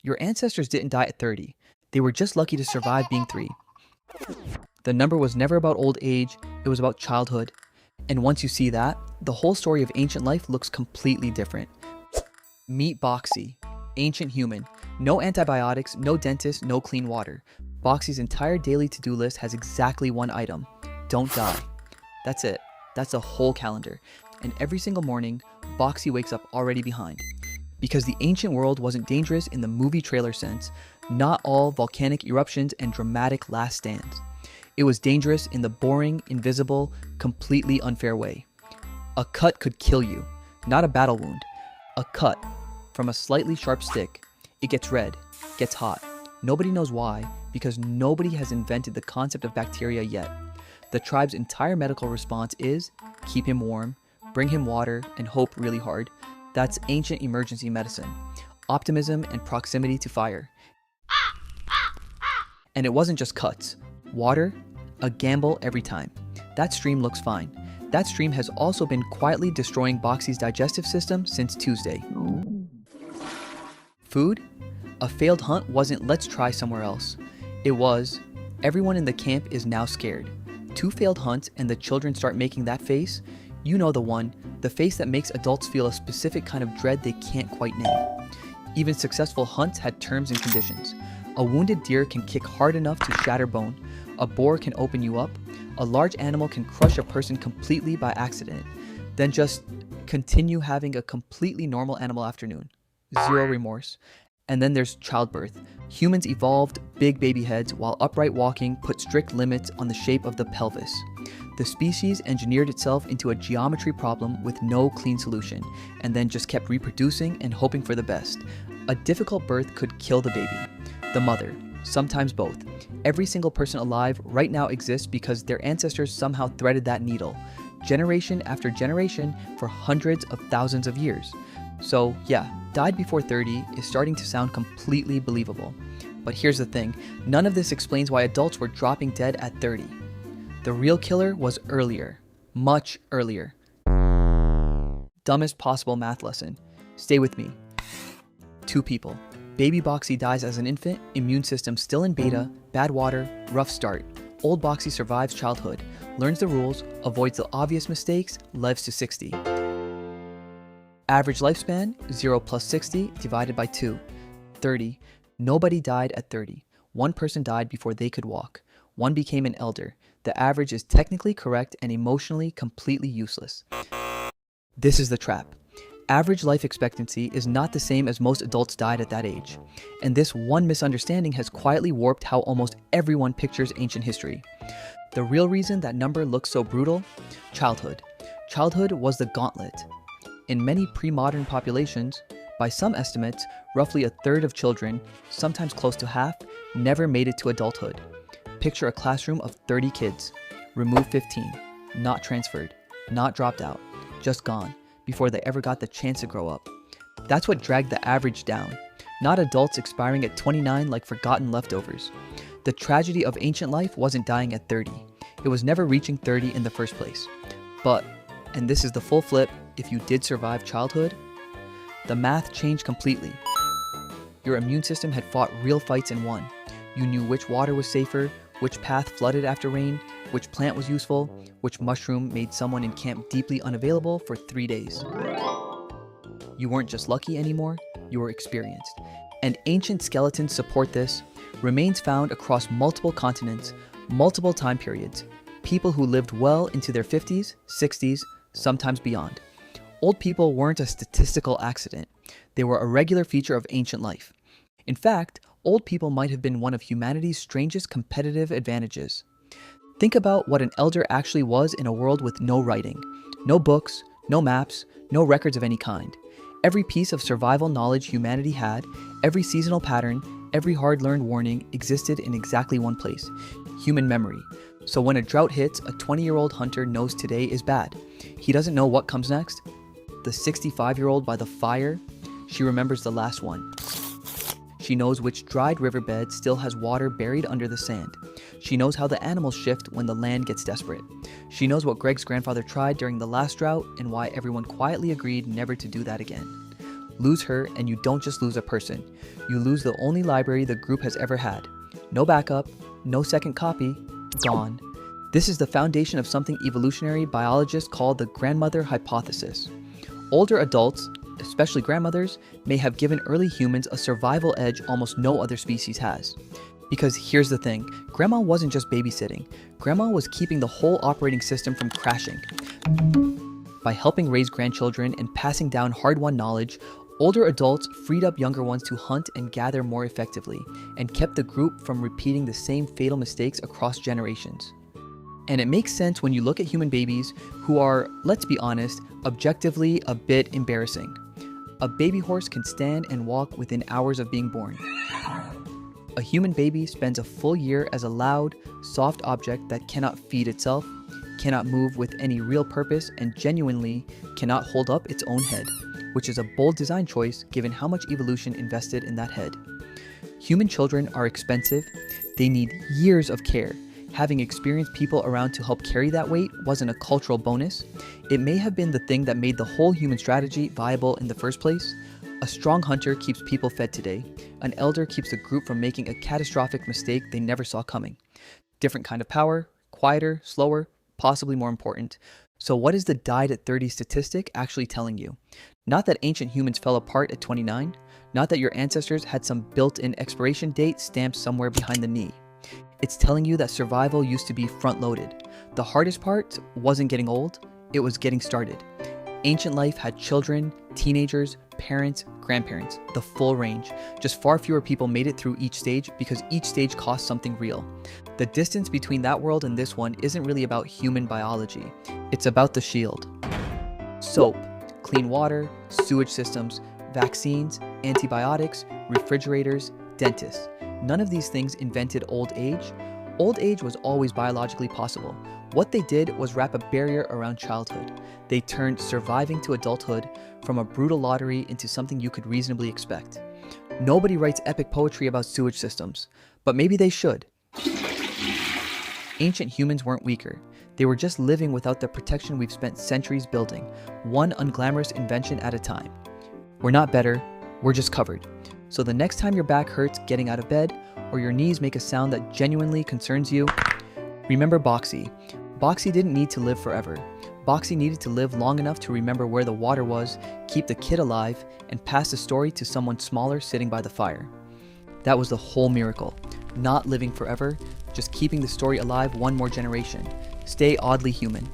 Your ancestors didn't die at 30. They were just lucky to survive being 3. The number was never about old age, it was about childhood. And once you see that, the whole story of ancient life looks completely different. Meet Boxy, ancient human. No antibiotics, no dentist, no clean water. Boxy's entire daily to-do list has exactly one item: don't die. That's it. That's the whole calendar. And every single morning, Boxy wakes up already behind. Because the ancient world wasn't dangerous in the movie trailer sense, not all volcanic eruptions and dramatic last stands. It was dangerous in the boring, invisible, completely unfair way. A cut could kill you, not a battle wound. A cut from a slightly sharp stick. It gets red, gets hot. Nobody knows why, because nobody has invented the concept of bacteria yet. The tribe's entire medical response is keep him warm, bring him water, and hope really hard. That's ancient emergency medicine. Optimism and proximity to fire. And it wasn't just cuts. Water, a gamble every time. That stream looks fine. That stream has also been quietly destroying Boxy's digestive system since Tuesday. Food? A failed hunt wasn't let's try somewhere else. It was everyone in the camp is now scared. 2 failed hunts and the children start making that face. You know the one, the face that makes adults feel a specific kind of dread they can't quite name. Even successful hunts had terms and conditions. A wounded deer can kick hard enough to shatter bone. A boar can open you up. A large animal can crush a person completely by accident. Then just continue having a completely normal animal afternoon. Zero remorse. And then there's childbirth. Humans evolved big baby heads while upright walking put strict limits on the shape of the pelvis. The species engineered itself into a geometry problem with no clean solution, and then just kept reproducing and hoping for the best. A difficult birth could kill the baby. The mother. Sometimes both. Every single person alive right now exists because their ancestors somehow threaded that needle, generation after generation for hundreds of thousands of years. So yeah, died before 30 is starting to sound completely believable. But here's the thing, none of this explains why adults were dropping dead at 30. The real killer was earlier, much earlier. Dumbest possible math lesson. Stay with me. 2 people. Baby Boxy dies as an infant, immune system still in beta, bad water, rough start. Old Boxy survives childhood, learns the rules, avoids the obvious mistakes, lives to 60. Average lifespan, 0 plus 60 divided by 2. 30. Nobody died at 30. 1 person died before they could walk. 1 became an elder. The average is technically correct and emotionally completely useless. This is the trap. Average life expectancy is not the same as most adults died at that age. And this one misunderstanding has quietly warped how almost everyone pictures ancient history. The real reason that number looks so brutal? Childhood. Childhood was the gauntlet. In many pre-modern populations, by some estimates, roughly a third of children, sometimes close to half, never made it to adulthood. Picture a classroom of 30 kids. Remove 15. Not transferred. Not dropped out. Just gone, before they ever got the chance to grow up. That's what dragged the average down. Not adults expiring at 29 like forgotten leftovers. The tragedy of ancient life wasn't dying at 30. It was never reaching 30 in the first place. But, and this is the full flip, if you did survive childhood, the math changed completely. Your immune system had fought real fights and won. You knew which water was safer, which path flooded after rain, which plant was useful, which mushroom made someone in camp deeply unavailable for 3 days. You weren't just lucky anymore, you were experienced. And ancient skeletons support this. Remains found across multiple continents, multiple time periods. People who lived well into their 50s, 60s, sometimes beyond. Old people weren't a statistical accident. They were a regular feature of ancient life. In fact, old people might have been one of humanity's strangest competitive advantages. Think about what an elder actually was in a world with no writing, no books, no maps, no records of any kind. Every piece of survival knowledge humanity had, every seasonal pattern, every hard-learned warning existed in exactly one place: human memory. So when a drought hits, a 20-year-old hunter knows today is bad. He doesn't know what comes next. The 65-year-old by the fire, she remembers the last one. She knows which dried riverbed still has water buried under the sand. She knows how the animals shift when the land gets desperate. She knows what Greg's grandfather tried during the last drought and why everyone quietly agreed never to do that again. Lose her, and you don't just lose a person. You lose the only library the group has ever had. No backup, no second copy, gone. This is the foundation of something evolutionary biologists call the grandmother hypothesis. Older adults, especially grandmothers, may have given early humans a survival edge almost no other species has. Because here's the thing, grandma wasn't just babysitting. Grandma was keeping the whole operating system from crashing. By helping raise grandchildren and passing down hard-won knowledge, older adults freed up younger ones to hunt and gather more effectively, and kept the group from repeating the same fatal mistakes across generations. And it makes sense when you look at human babies who are, let's be honest, objectively a bit embarrassing. A baby horse can stand and walk within hours of being born. A human baby spends a full year as a loud, soft object that cannot feed itself, cannot move with any real purpose, and genuinely cannot hold up its own head, which is a bold design choice given how much evolution invested in that head. Human children are expensive. They need years of care. Having experienced people around to help carry that weight wasn't a cultural bonus. It may have been the thing that made the whole human strategy viable in the first place. A strong hunter keeps people fed today. An elder keeps the group from making a catastrophic mistake they never saw coming. Different kind of power, quieter, slower, possibly more important. So what is the died at 30 statistic actually telling you? Not that ancient humans fell apart at 29. Not that your ancestors had some built-in expiration date stamped somewhere behind the knee. It's telling you that survival used to be front-loaded. The hardest part wasn't getting old, it was getting started. Ancient life had children, teenagers, parents, grandparents, the full range. Just far fewer people made it through each stage because each stage cost something real. The distance between that world and this one isn't really about human biology. It's about the shield. Soap, clean water, sewage systems, vaccines, antibiotics, refrigerators, dentists. None of these things invented old age. Old age was always biologically possible. What they did was wrap a barrier around childhood. They turned surviving to adulthood from a brutal lottery into something you could reasonably expect. Nobody writes epic poetry about sewage systems, but maybe they should. Ancient humans weren't weaker. They were just living without the protection we've spent centuries building, one unglamorous invention at a time. We're not better, we're just covered. So the next time your back hurts getting out of bed, or your knees make a sound that genuinely concerns you, remember Boxy. Boxy didn't need to live forever. Boxy needed to live long enough to remember where the water was, keep the kid alive, and pass the story to someone smaller sitting by the fire. That was the whole miracle. Not living forever, just keeping the story alive one more generation. Stay oddly human.